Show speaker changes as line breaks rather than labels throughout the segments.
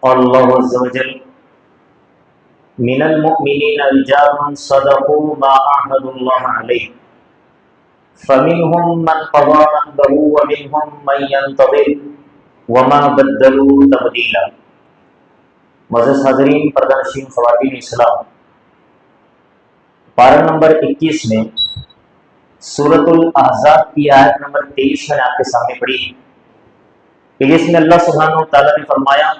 قال الله عز وجل من المؤمنين رجال صدقوا ما عاهدوا الله عليه فمنهم من قضى نحبه ومنهم من ينتظر وما بدلوا تبديلا۔ معزز حاضرین، پردہ نشین خواتین اسلام، پارہ نمبر 21 میں سورۃ الاحزاب کی آیت نمبر 23 میں آپ کے سامنے پڑھی کہ جس میں اللہ سبحانہ و تعالیٰ نے فرمایا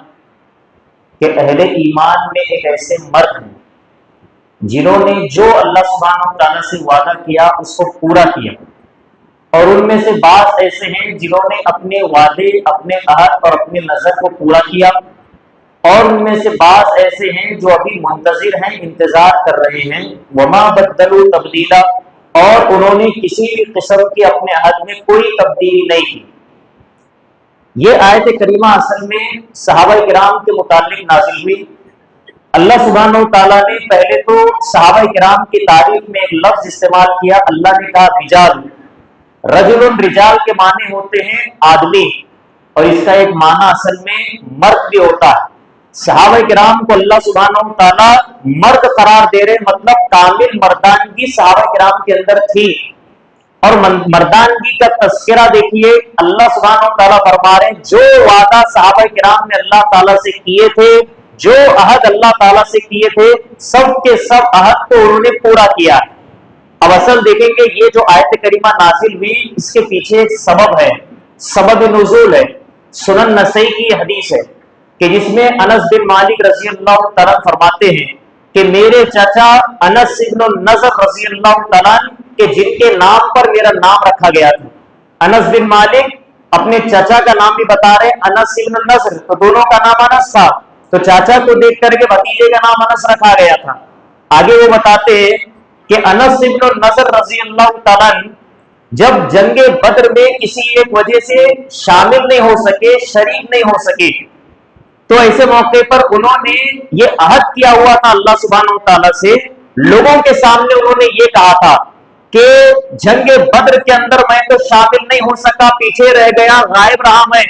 کہ اہل ایمان میں ایک ایسے مرد ہیں جنہوں نے جو اللہ سبحانہ و تعالیٰ سے وعدہ کیا اس کو پورا کیا، اور ان میں سے بعض ایسے ہیں جنہوں نے اپنے وعدے، اپنے عہد اور اپنے نظر کو پورا کیا، اور ان میں سے بعض ایسے ہیں جو ابھی منتظر ہیں، انتظار کر رہے ہیں۔ وما بدلوا تبدیلا، اور انہوں نے کسی بھی قسم کے اپنے عہد میں کوئی تبدیلی نہیں کی۔ یہ آیت کریمہ اصل میں صحابہ کرام کے متعلق نازل ہوئی۔ اللہ سبحانہ و تعالیٰ نے پہلے تو صحابہ کرام کی تعریف میں ایک لفظ استعمال کیا، اللہ نے کہا رجال۔ رجل، رجال کے معنی ہوتے ہیں آدمی، اور اس کا ایک معنی اصل میں مرد بھی ہوتا ہے۔ صحابہ کرام کو اللہ سبحانہ و تعالیٰ مرد قرار دے رہے، مطلب کامل مردانگی صحابہ کرام کے اندر تھی۔ اور مردانگی کا تذکرہ دیکھیے، اللہ سبحانہ و تعالیٰ فرما رہے ہیں جو وعدہ صحابہ کرام نے اللہ تعالیٰ سے کیے تھے، جو عہد اللہ تعالیٰ سے کیے تھے، سب کے سب عہد کو انہوں نے پورا کیا ہے۔ اب اصل دیکھیں گے یہ جو آیت کریمہ نازل ہوئی اس کے پیچھے ایک سبب ہے، سبب نزول ہے۔ سنن نسائی کی حدیث ہے کہ جس میں انس بن مالک رضی اللہ تعالیٰ فرماتے ہیں کہ میرے چچا انس بن النضر رضی اللہ تعالیٰ کہ جن کے نام پر میرا نام رکھا گیا تھا۔ انس بن مالک اپنے چچا کا نام بھی بتا رہے، انس بن النضر، تو دونوں کا نام انس تھا، تو چاچا کو دیکھ کر کے بھتیجے کا نام انس رکھا گیا تھا۔ آگے وہ بتاتے ہیں کہ انس بن النضر رضی اللہ تعالیٰ جب جنگ بدر میں کسی ایک وجہ سے شامل نہیں ہو سکے، شریک نہیں ہو سکے، تو ایسے موقع پر انہوں نے یہ عہد کیا ہوا تھا اللہ سبحانہ و تعالیٰ سے، لوگوں کے سامنے انہوں نے یہ کہا تھا کہ جنگ بدر کے اندر میں تو شامل نہیں ہو سکا، پیچھے رہ گیا، غائب رہا میں،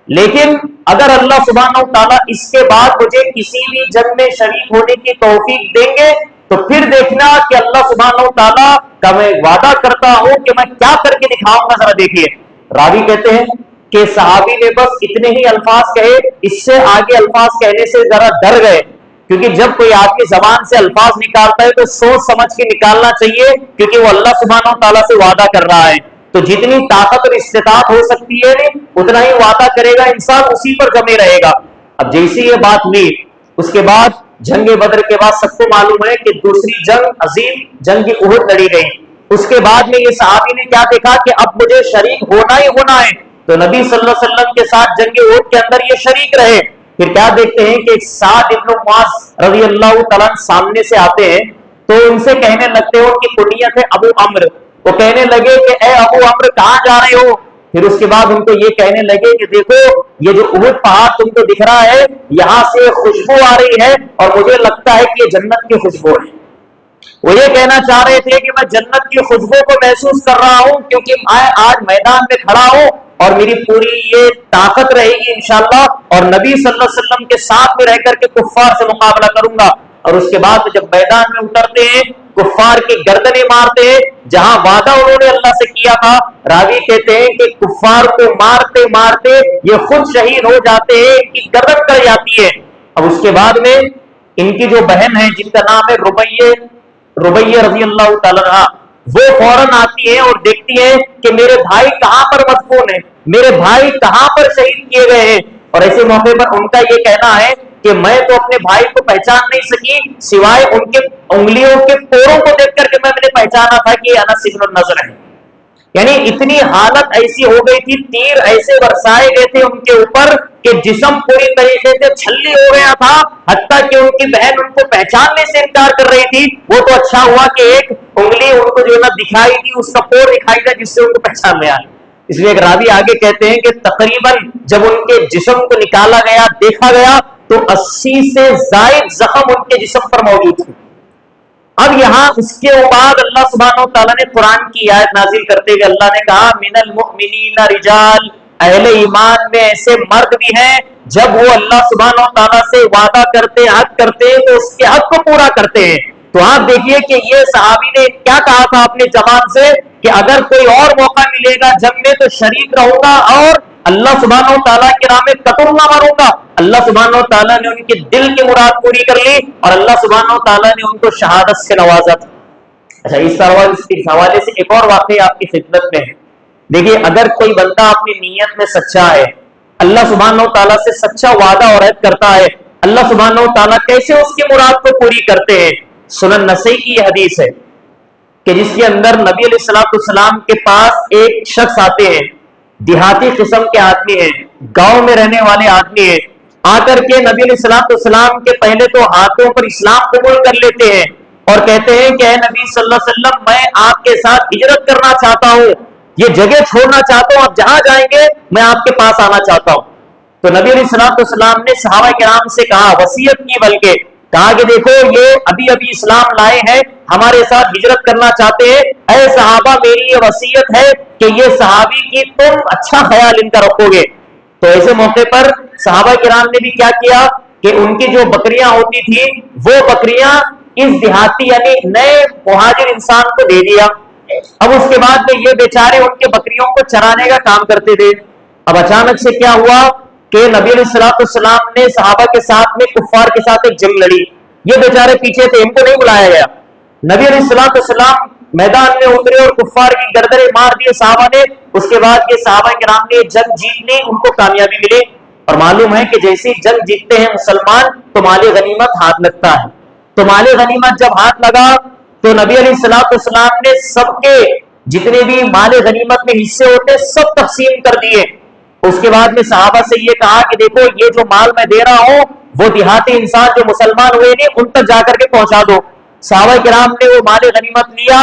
لیکن اگر اللہ سبحانہ و تعالیٰ اس کے بعد مجھے کسی بھی جنگ میں شریک ہونے کی توفیق دیں گے تو پھر دیکھنا کہ اللہ سبحانہ و تعالیٰ کا میں وعدہ کرتا ہوں کہ میں کیا کر کے دکھاؤں گا۔ ذرا دیکھیے، راوی کہتے ہیں کہ صحابی نے بس اتنے ہی الفاظ کہے، اس سے آگے الفاظ کہنے سے ذرا ڈر گئے، کیونکہ جب کوئی آدمی زبان سے الفاظ نکالتا ہے تو سوچ سمجھ کے نکالنا چاہیے، کیونکہ وہ اللہ سبحانہ و تعالیٰ سے وعدہ کر رہا ہے، تو جتنی طاقت اور استطاعت ہو سکتی ہے اتنا ہی وعدہ کرے گا انسان، اسی پر جمے رہے گا۔ اب جیسی یہ بات ہوئی، اس کے بعد جنگ بدر کے بعد سب کو معلوم ہے کہ دوسری جنگ عظیم جنگ احد لڑی گئی۔ اس کے بعد میں یہ صحابی نے کیا دیکھا کہ اب مجھے شریک ہونا ہی ہونا ہے، تو نبی صلی اللہ علیہ وسلم کے ساتھ جنگ احد کے اندر یہ شریک رہے۔ پھر کیا دیکھتے ہیں کہ سعد ابن معاذ رضی اللہ تعالیٰ سامنے سے آتے ہیں، تو ان سے کہنے لگتے ہیں، ان کی کنیت ہے ابو عمرو، وہ کہنے لگے کہ اے ابو عمرو کہاں جا رہے ہو؟ پھر اس کے بعد ان کو یہ کہنے لگے کہ دیکھو یہ جو احد پہاڑ تم کو دکھ رہا ہے، یہاں سے خوشبو آ رہی ہے اور مجھے لگتا ہے کہ یہ جنت کی خوشبو ہے۔ وہ یہ کہنا چاہ رہے تھے کہ میں جنت کی خوشبو کو محسوس کر رہا ہوں، کیونکہ میں آج میدان میں کھڑا ہوں اور میری پوری یہ طاقت رہے گی انشاءاللہ، اور نبی صلی اللہ علیہ وسلم کے ساتھ میں رہ کر کے کفار سے مقابلہ کروں گا۔ اور اس کے بعد جب میدان میں اترتے ہیں، کفار کی گردنیں مارتے ہیں، جہاں وعدہ انہوں نے اللہ سے کیا تھا، راوی کہتے ہیں کہ کفار کو مارتے مارتے یہ خود شہید ہو جاتے ہیں، ان کی گردن کٹ جاتی ہے۔ اب اس کے بعد میں ان کی جو بہن ہے جن کا نام ہے ربیہ رضی اللہ تعالیٰ عنہ، وہ فوراً آتی ہیں اور دیکھتی ہیں کہ میرے بھائی کہاں پر مدفون ہیں، میرے بھائی کہاں پر شہید کیے گئے ہیں۔ اور ایسے موقع پر ان کا یہ کہنا ہے کہ میں تو اپنے بھائی کو پہچان نہیں سکی، سوائے ان کے انگلیوں کے پوروں کو دیکھ کر کے میں نے پہچانا تھا کہ انس بن النضر ہے۔ یعنی اتنی حالت ایسی ہو گئی تھی، تیر ایسے برسائے گئے تھے ان کے اوپر کہ جسم پوری طریقے سے چھلی ہو گیا تھا، حتیٰ کہ ان کی بہن ان کو پہچاننے سے انکار کر رہی تھی۔ وہ تو اچھا ہوا کہ ایک انگلی ان کو جو ہے نا دکھائی تھی، اس کا پور دکھائی تھا جس سے ان کو پہچان میں آئی۔ اس لیے ایک راوی آگے کہتے ہیں کہ تقریباً جب ان کے جسم کو نکالا گیا، دیکھا گیا، تو 80 سے زائد زخم ان کے جسم پر موجود تھے۔ اب یہاں اس کے بعد اللہ سبحانہ و تعالیٰ نے قرآن کی آیت نازل کرتے ہوئے اللہ نے کہا من المؤمنین رجال، اہل ایمان میں ایسے مرد بھی ہیں جب وہ اللہ سبحانہ و تعالیٰ سے وعدہ کرتے ہیں، حق کرتے ہیں، تو اس کے حق کو پورا کرتے ہیں۔ تو آپ دیکھیے کہ یہ صحابی نے کیا کہا تھا اپنے زبان سے کہ اگر کوئی اور موقع ملے گا جنگ میں تو شریک رہوں گا اور اللہ سبحانہ و تعالیٰ کی راہ میں قتل نہ مروں گا۔ اللہ سبحانہ و تعالیٰ نے ان کے دل کی مراد پوری کر لی اور اللہ سبحانہ و تعالیٰ نے ان کو شہادت سے نوازا تھا۔ اچھا، اس حوالے سے ایک اور واقعہ آپ کی خدمت میں ہے۔ دیکھیے، اگر کوئی بندہ اپنی نیت میں سچا ہے، اللہ سبحانہ و تعالیٰ سے سچا وعدہ اور عہد کرتا ہے، اللہ سبحانہ و تعالیٰ کیسے اس کی مراد کو پوری کرتے ہیں۔ سنن نسائی کی یہ حدیث ہے کہ جس کے اندر نبی علیہ الصلوۃ والسلام کے پاس ایک شخص آتے ہیں، دیہاتی قسم کے آدمی ہیں، گاؤں میں رہنے والے آدمی ہیں، آ کر کے نبی علیہ الصلوۃ والسلام کے پہلے تو ہاتھوں پر اسلام قبول کر لیتے ہیں اور کہتے ہیں کہ اے نبی صلی اللہ علیہ وسلم، میں آپ کے ساتھ ہجرت کرنا چاہتا ہوں، یہ جگہ چھوڑنا چاہتا ہوں، آپ جہاں جائیں گے میں آپ کے پاس آنا چاہتا ہوں۔ تو نبی علیہ الصلوۃ والسلام نے صحابہ کرام سے کہا، وصیت کی، بلکہ کہا کہ دیکھو یہ ابھی اسلام لائے ہیں، ہمارے ساتھ ہجرت کرنا چاہتے ہیں، اے صحابہ میری یہ وصیت ہے کہ یہ صحابی کی تم اچھا خیال ان کا رکھو گے۔ تو ایسے موقع پر صحابہ کرام نے بھی کیا کیا کہ ان کی جو بکریاں ہوتی تھی وہ بکریاں اس دیہاتی یعنی نئے مہاجر انسان کو دے دیا۔ اب اس کے بعد میں یہ بیچارے ان کے بکریوں کو چرانے کا کام کرتے تھے۔ اب اچانک سے کیا ہوا کہ نبی علیہ الصلوۃ والسلام نے صحابہ کے ساتھ میں کفار کے ساتھ ایک جنگ لڑی، یہ بیچارے پیچھے تھے، ان کو نہیں بلایا گیا۔ نبی علیہ الصلوۃ والسلام میدان میں اترے اور کفار کی گردنیں مار دیے صحابہ نے۔ اس کے بعد یہ صحابہ کرام نے جنگ جیت لی، ان کو کامیابی ملی۔ اور معلوم ہے کہ جیسی جنگ جیتتے ہیں مسلمان تو مال غنیمت ہاتھ لگتا ہے۔ تو مال غنیمت جب ہاتھ لگا تو نبی علیہ الصلوۃ والسلام نے سب کے جتنے بھی مال غنیمت میں حصے ہوتے سب تقسیم کر دیے۔ اس کے بعد میں صحابہ سے یہ کہا کہ دیکھو یہ جو مال میں دے رہا ہوں وہ دیہاتی انسان جو مسلمان ہوئے نہیں ان تک جا کر کے پہنچا دو۔ صحابہ کرام نے وہ مال غنیمت لیا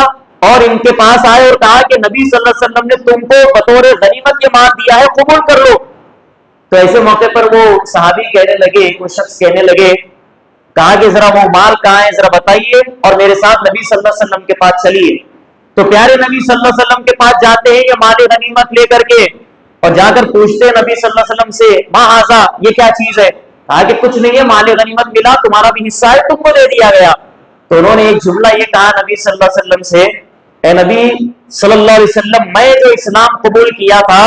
اور ان کے پاس آئے اور کہا کہ نبی صلی اللہ علیہ وسلم نے تم کو بطور غنیمت یہ مال دیا ہے، قبول کر لو۔ تو ایسے موقع پر وہ صحابی کہنے لگے، وہ شخص کہنے لگے، کہا کہ ذرا وہ مال کہاں ہے ذرا بتائیے اور میرے ساتھ نبی صلی اللہ علیہ وسلم کے پاس چلیے۔ تو پیارے نبی صلی اللہ علیہ وسلم کے پاس جاتے ہیں یہ مال غنیمت لے کر کے اور جا کر پوچھتے ہیں نبی صلی اللہ علیہ وسلم سے، ما ھذا، یہ کیا چیز ہے؟ کہا کہ کچھ نہیں ہے، مال غنیمت ملا، تمہارا بھی حصہ ہے، تم کو دے دیا گیا۔ تو انہوں نے ایک جملہ یہ کہا نبی صلی اللہ علیہ وسلم سے، اے نبی صلی اللہ علیہ وسلم، میں جو اسلام قبول کیا تھا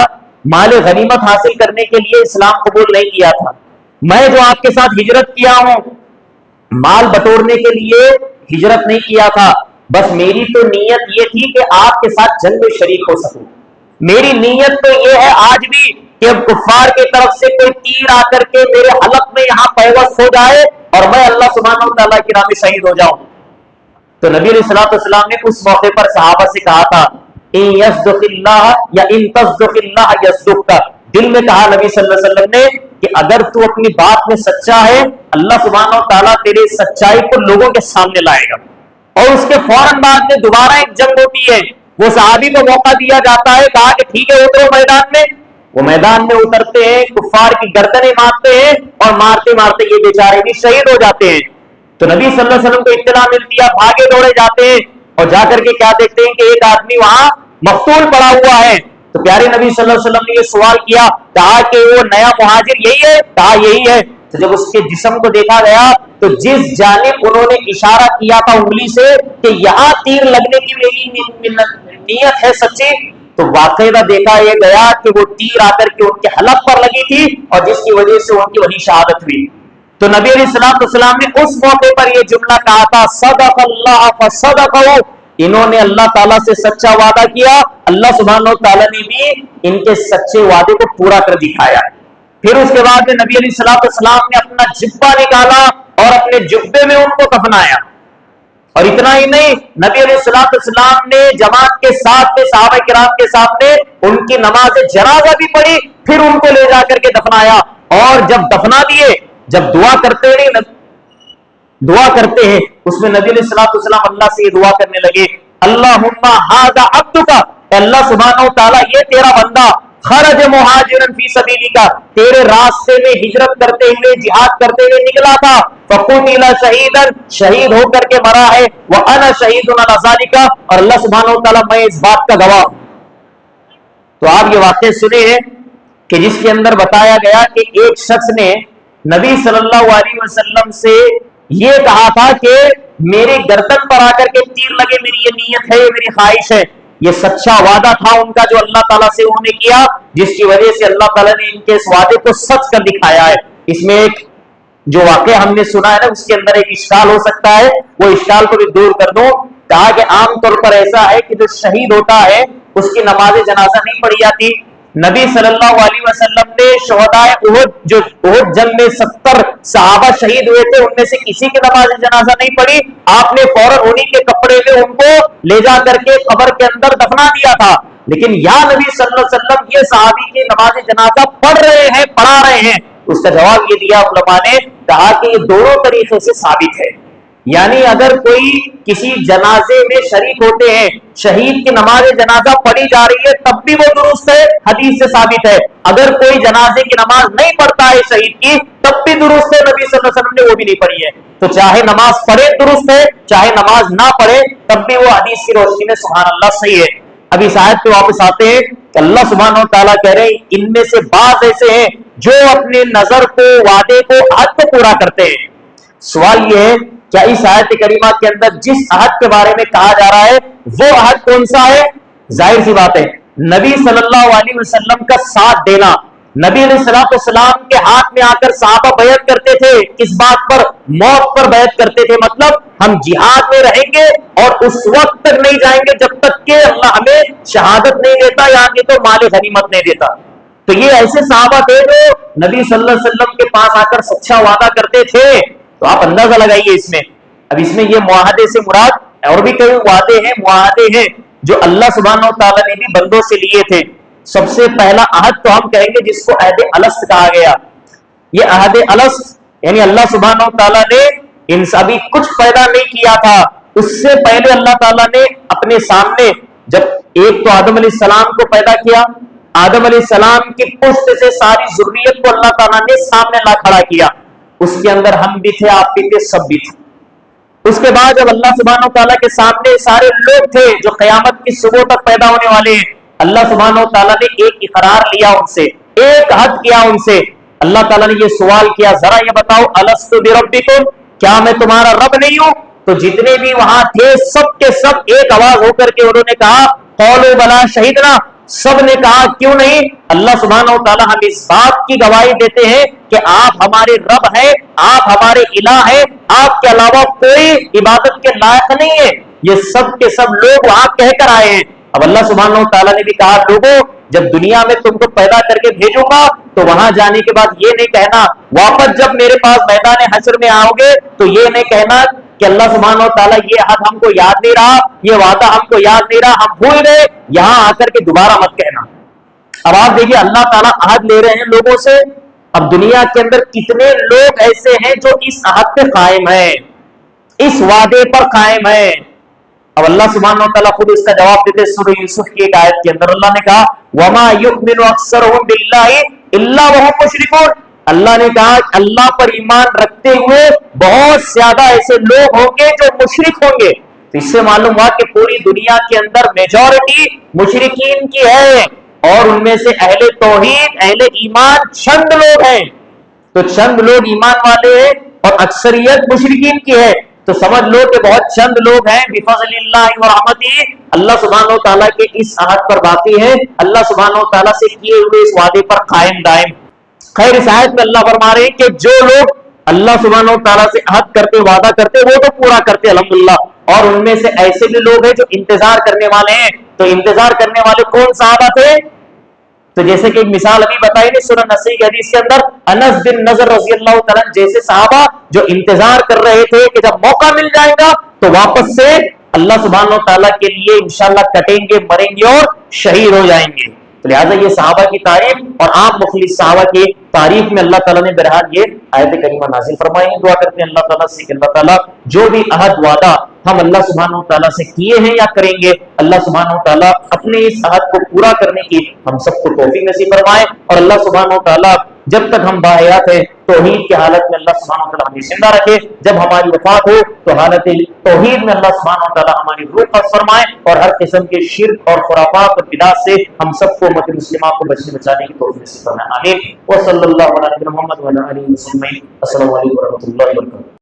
مال غنیمت حاصل کرنے کے لیے اسلام قبول نہیں کیا تھا، میں جو آپ کے ساتھ ہجرت کیا ہوں مال بٹورنے کے لیے ہجرت نہیں کیا تھا، بس میری تو نیت یہ تھی کہ آپ کے ساتھ جنگ میں شریک ہو سکوں۔ میری نیت تو یہ ہے آج بھی کہ اب کفار کی طرف سے کوئی تیر آ کر کے میرے حلق میں یہاں پیوست ہو جائے اور میں اللہ سبحانہ و تعالیٰ کی راہ میں شہید ہو جاؤں۔ تو نبی علیہ الصلوۃ والسلام نے اس موقع پر صحابہ سے کہا تھا، ان یصدق اللہ یا ان تصدق اللہ یصدق، دل میں کہا نبی صلی اللہ علیہ وسلم نے کہ اگر تو اپنی بات میں سچا ہے اللہ سبحانہ و تعالیٰ تیرے سچائی کو لوگوں کے سامنے لائے گا۔ اور اس کے فوراً بعد میں دوبارہ ایک جنگ ہوتی ہے، وہ صحابی کو موقع دیا جاتا ہے، کہا کہ ٹھیک ہے اترو میدان میں۔ وہ میدان میں اترتے ہیں، کفار کی گردنیں مارتے ہیں اور مارتے مارتے یہ بیچارے بھی شہید ہو جاتے ہیں۔ تو نبی صلی اللہ علیہ وسلم کو اطلاع ملتی ہے، بھاگے دوڑے جاتے ہیں اور جا کر کے کیا دیکھتے ہیں کہ ایک آدمی وہاں مقتول پڑا ہوا ہے۔ تو پیارے نبی صلی اللہ علیہ وسلم نے یہ سوال کیا، کہا کہ وہ نیا مہاجر یہی ہے؟ کہا یہی ہے۔ تو جب اس کے جسم کو دیکھا گیا تو جس جانب انہوں نے اشارہ کیا تھا انگلی سے کہ یہاں تیر لگنے کی میری نیت ہے سچی، تو واقعہ دیکھا یہ گیا کہ وہ تیر آ کر کے ان کے حلق پر لگی تھی اور جس کی وجہ سے ان کی وہی شہادت ہوئی۔ تو نبی علیہ الصلوۃ والسلام نے اس موقع پر یہ جملہ کہا تھا، صدق اللہ فصدقہ، انہوں نے اللہ تعالیٰ سے سچا وعدہ کیا، اللہ سبحانہ و تعالیٰ نے بھی ان کے سچے وعدے کو پورا کر دکھایا۔ پھر اس کے بعد میں نبی علیہ الصلوۃ والسلام نے اپنا جبہ نکالا اور اپنے جبے میں ان کو دفنایا۔ اور اتنا ہی نہیں، نبی علیہ الصلوۃ والسلام نے جماعت کے ساتھ میں صحابہ کرام کے سامنے ان کی نماز جنازہ بھی پڑھی، پھر ان کو لے جا کر کے دفنایا۔ اور جب دفنا دیے، جب دعا کرتے ہیں اس میں نبی علیہ الصلوۃ والسلام اللہ سے یہ دعا کرنے لگے، اللہم ھذا عبدک، اے اللہ سبحانہ و تعالیٰ یہ تیرا بندہ خرج مہاجرا فی سبیلک، تیرے راستے میں ہجرت کرتے ہوئے جہاد کرتے ہوئے نکلا تھا، فقتل شہیدا، شہید ہو کر کے مرا ہے، وانا شہید علی ذلک، اور اللہ سبحانہ و تعالیٰ میں اس بات کا گواہ۔ تو آپ یہ واقعہ سنے ہیں کہ جس کے اندر بتایا گیا کہ ایک شخص نے نبی صلی اللہ علیہ وسلم سے یہ کہا تھا کہ میرے گردن پر آ کر کے تیر لگے، میری یہ نیت ہے، یہ میری خواہش ہے۔ یہ سچا وعدہ تھا ان کا جو اللہ تعالیٰ سے انہوں نے کیا، جس کی وجہ سے اللہ تعالیٰ نے ان کے اس وعدے کو سچ کر دکھایا ہے۔ اس میں ایک جو واقعہ ہم نے سنا ہے نا، اس کے اندر ایک اشکال ہو سکتا ہے، وہ اشکال کو بھی دور کر دو۔ کہا کہ عام طور پر ایسا ہے کہ جو شہید ہوتا ہے اس کی نماز جنازہ نہیں پڑھی جاتی۔ نبی صلی اللہ علیہ وسلم نے شہداء احد، جو احد جنگ میں 70 صحابہ شہید ہوئے تھے، ان میں سے کسی کی نماز جنازہ نہیں پڑھی۔ آپ نے فوراً انہی کے کپڑے میں ان کو لے جا کر کے قبر کے اندر دفنا دیا تھا۔ لیکن یا نبی صلی اللہ علیہ وسلم یہ صحابی کی نماز جنازہ پڑھ رہے ہیں، پڑھا رہے ہیں؟ اس کا جواب یہ دیا علماء نے، کہا کہ یہ دونوں طریقے سے ثابت ہے۔ یعنی اگر کوئی کسی جنازے میں شریک ہوتے ہیں، شہید کی نماز جنازہ پڑھی جا رہی ہے، تب بھی وہ درست ہے، حدیث سے ثابت ہے۔ اگر کوئی جنازے کی نماز نہیں پڑھتا ہے شہید کی، تب بھی درست ہے، نبی صلی اللہ علیہ وسلم نے وہ بھی نہیں پڑھی ہے۔ تو چاہے نماز پڑھے درست ہے، چاہے نماز نہ پڑھے، تب بھی وہ حدیث کی روشنی میں سبحان اللہ صحیح ہے۔ اب اس آیت پہ واپس آتے ہیں کہ اللہ سبحانہ و تعالیٰ کہہ رہے ہیں ان میں سے بعض ایسے ہیں جو اپنے نظر کو، وعدے کو، عہد کو پورا کرتے ہیں۔ سوال یہ ہے کیا اس آیت کریمہ کے اندر جس عہد کے بارے میں کہا جا رہا ہے وہ عہد کون سا ہے؟ ظاہر سی بات ہے نبی صلی اللہ علیہ وسلم کا ساتھ دینا۔ نبی علیہ السلام کے ہاتھ میں آ کر صحابہ بیعت کرتے تھے، کس بات پر؟ موت پر بیعت کرتے تھے، مطلب ہم جہاد میں رہیں گے اور اس وقت تک نہیں جائیں گے جب تک کہ اللہ ہمیں شہادت نہیں دیتا، یا کہ تو مال غنیمت نہیں دیتا۔ تو یہ ایسے صحابہ تھے جو نبی صلی اللہ علیہ وسلم کے پاس آ کر سچا وعدہ کرتے تھے۔ تو آپ اندازہ لگائیے اس میں، اب اس میں یہ معاہدے سے مراد اور بھی کئی وعدے ہیں، معاہدے ہیں جو اللہ سبحانہ و تعالیٰ نے بھی بندوں سے لیے تھے۔ سب سے پہلا عہد تو ہم کہیں گے جس کو عہد الست کہا گیا۔ یہ عہد الست یعنی اللہ سبحانہ و تعالیٰ نے ان سبھی کچھ پیدا نہیں کیا تھا، اس سے پہلے اللہ تعالیٰ نے اپنے سامنے جب ایک تو آدم علیہ السلام کو پیدا کیا، آدم علیہ السلام کی پشت سے ساری ذریت کو اللہ تعالیٰ نے سامنے لا کھڑا کیا۔ اس کے اندر ہم بھی تھے، آپ بھی تھے، سب بھی تھے۔ اس کے بعد جب اللہ سبحانہ و تعالیٰ کے سامنے سارے لوگ تھے جو قیامت کی صبح تک پیدا ہونے والے ہیں، اللہ سبحانہ و تعالیٰ نے ایک اقرار لیا ان سے، ایک عہد کیا ان سے۔ اللہ تعالیٰ نے یہ سوال کیا ذرا یہ بتاؤ الست بربکم، کیا میں تمہارا رب نہیں ہوں؟ تو جتنے بھی وہاں تھے سب کے سب ایک آواز ہو کر کے انہوں نے کہا قولوا بلا شہدنا، سب نے کہا کیوں نہیں؟ اللہ سبحانہ و تعالیٰ ہم اس بات کی گواہی دیتے ہیں کہ آپ ہمارے رب ہیں، آپ ہمارے الہ ہیں، آپ کے علاوہ کوئی عبادت کے لائق نہیں ہے۔ یہ سب کے سب لوگ وہاں کہہ کر آئے ہیں۔ اب اللہ سبحانہ و تعالیٰ نے بھی کہا لوگوں جب دنیا میں تم کو پیدا کر کے بھیجوں گا تو وہاں جانے کے بعد یہ نہیں کہنا، واپس جب میرے پاس میدان حشر میں آؤ گے تو یہ نہیں کہنا کہ اللہ سبحانہ و تعالیٰ یہ عہد ہم کو یاد نہیں رہا، یہ وعدہ ہم کو یاد نہیں رہا، ہم بھول گئے، یہاں آ کر کے دوبارہ مت کہنا۔ اب آپ دیکھیے اللہ تعالیٰ عہد لے رہے ہیں لوگوں سے۔ اب دنیا کے اندر کتنے لوگ ایسے ہیں جو اس عہد پہ قائم ہیں، اس وعدے پر قائم ہیں؟ اب اللہ سبحانہ و تعالیٰ خود اس کا جواب دیتے سورہ یوسف کی ایک آیت کے اندر اللہ نے کہا وَمَا يُؤْمِنُ أَكْثَرُهُم بِاللَّهِ إِلَّا وَهُمْ مُشْرِكُونَ، اللہ نے کہا اللہ پر ایمان رکھتے ہوئے بہت زیادہ ایسے لوگ ہوں گے جو مشرک ہوں گے۔ تو اس سے معلوم ہوا کہ پوری دنیا کے اندر میجورٹی مشرکین کی ہے، اور ان میں سے اہل توحید، اہل ایمان چند لوگ ہیں۔ تو چند لوگ ایمان والے ہیں اور اکثریت مشرکین کی ہے، تو سمجھ لو کہ بہت چند لوگ ہیں بفضل اللہ و رحمتہ اللہ سبحانہ و تعالیٰ کے اس عہد پر باقی ہیں، اللہ سبحانہ و تعالیٰ سے کیے ہوئے اس وعدے پر قائم دائم۔ خیر اس آیت میں اللہ فرما رہے ہیں کہ جو لوگ اللہ سبحانہ و تعالیٰ سے عہد کرتے، وعدہ کرتے، وہ تو پورا کرتے الحمدللہ، اور ان میں سے ایسے بھی لوگ ہیں جو انتظار کرنے والے ہیں۔ تو انتظار کرنے والے کون صحابہ تھے؟ تو جیسے کہ ایک مثال ابھی بتائی نے سورہ نسائی کی حدیث کے اندر، انس بن نضر رضی اللہ تعالیٰ جیسے صحابہ جو انتظار کر رہے تھے کہ جب موقع مل جائے گا تو واپس سے اللہ سبحانہ و تعالیٰ کے لیے انشاءاللہ کٹیں گے، مریں گے اور شہید ہو جائیں گے۔ تو لہٰذا یہ صحابہ کی تعریف اور عام مخلص صحابہ کی تعریف میں اللہ تعالیٰ نے بہرحال یہ آیت کریمہ نازل فرمائی ہے۔ دعا کرتے ہیں اللہ تعالیٰ سے کہ اللہ تعالیٰ جو بھی عہد وعدہ ہم اللہ سبحانہ و تعالیٰ سے کیے ہیں یا کریں گے، اللہ سبحانہ و تعالیٰ اپنے اس عہد کو پورا کرنے کی ہم سب کو توفیق نصیب فرمائے، اور اللہ سبحانہ و تعالیٰ جب تک ہم باحیات ہیں توحید کی حالت میں اللہ سبحانہ و تعالیٰ ہمیں زندہ رکھے، جب ہماری وفات ہو تو حالت توحید میں اللہ سبحانہ و تعالیٰ ہماری روح قبض فرمائے، اور ہر قسم کے شرک اور خرافات اور بدعات سے ہم سب کو امت مسلمہ کو بچنے بچانے کی توفیق نصیب فرمائے، آمین۔ وصلی اللہ علیہ محمد وعلی آلہ وصحبہ۔ السلام علیکم ورحمۃ اللہ وبرکاتہ۔